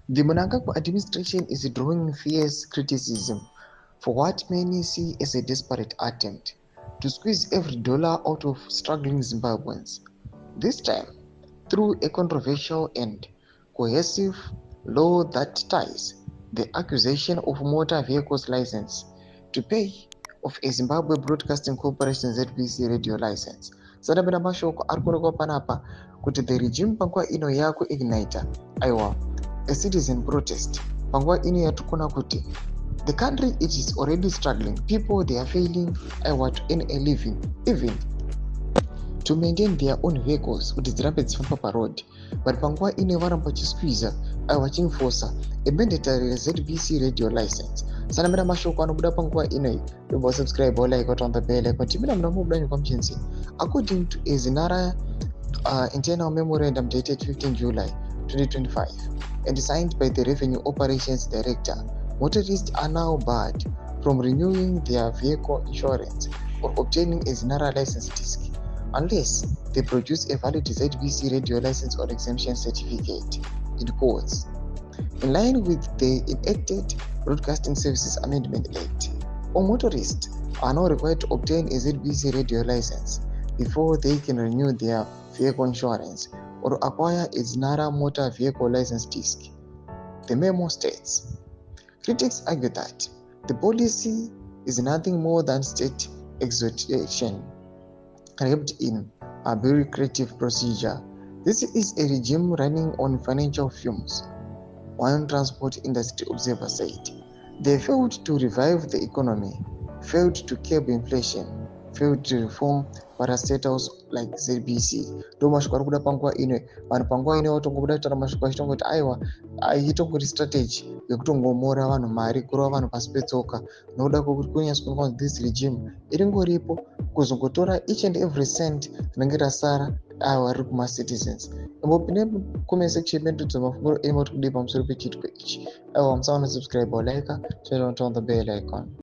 The Mnangagwa administration is drawing fierce criticism for what many see as a desperate attempt to squeeze every dollar out of struggling Zimbabweans, this time through a controversial and coercive law that ties the acquisition of motor vehicles license to pay of a Zimbabwe Broadcasting Corporation ZVC radio license. Sadabena mashoko arikuonekwa panapa kuti the regime panguva ino yakuignita aiwa a citizen protest panguva ino yatikona kuti the country it is already struggling, people they are failing aiwa to earn a living, even to maintain their own vehicles kuti dzirambe dzichifamba paroad, but panguva ino varamba vachisqueeza vachimforsa a mandatory ZVC radio license. Sana mina mashoko anobuda panguva ino don't subscribe or like on the bell icon timina muna mubuda nyukwamchinzi according to a Zinara internal memorandum dated 15 July 2025 and signed by the Revenue Operations Director. Motorists are now barred from renewing their vehicle insurance or obtaining a Zinara license disc unless they produce a valid ZVC radio license or exemption certificate in courts. In line with the enacted Broadcasting Services Amendment Act, all motorists are now required to obtain a ZVC radio license before they can renew their vehicle insurance or acquire a Zinara motor vehicle license disc. The memo states, critics argue that the policy is nothing more than state exhortation wrapped in a bureaucratic procedure. This is a regime running on financial fumes, one transport industry observer said. They failed to revive the economy, failed to curb inflation, failed to reform parastatals like ZBC. Ndo mashoko ari kuda panguva ino vanhu panguva ino vatongobuda kutaura mashoko achitongoti aiwa itongori strategy yekutongomora vanhu mari kurova vanhu pasi petsoka nokuda kwekuti kunyasi kunzi this regime iringoripo kuzongotora each and every cent rinenge rasara aiwa riri kumacitizens. Imbopinde comment section pendudza mafunguro emo kuti kudii pamusoro pechitiko ichi. Aiwa musaona subscribe or like, turn on the bell icon.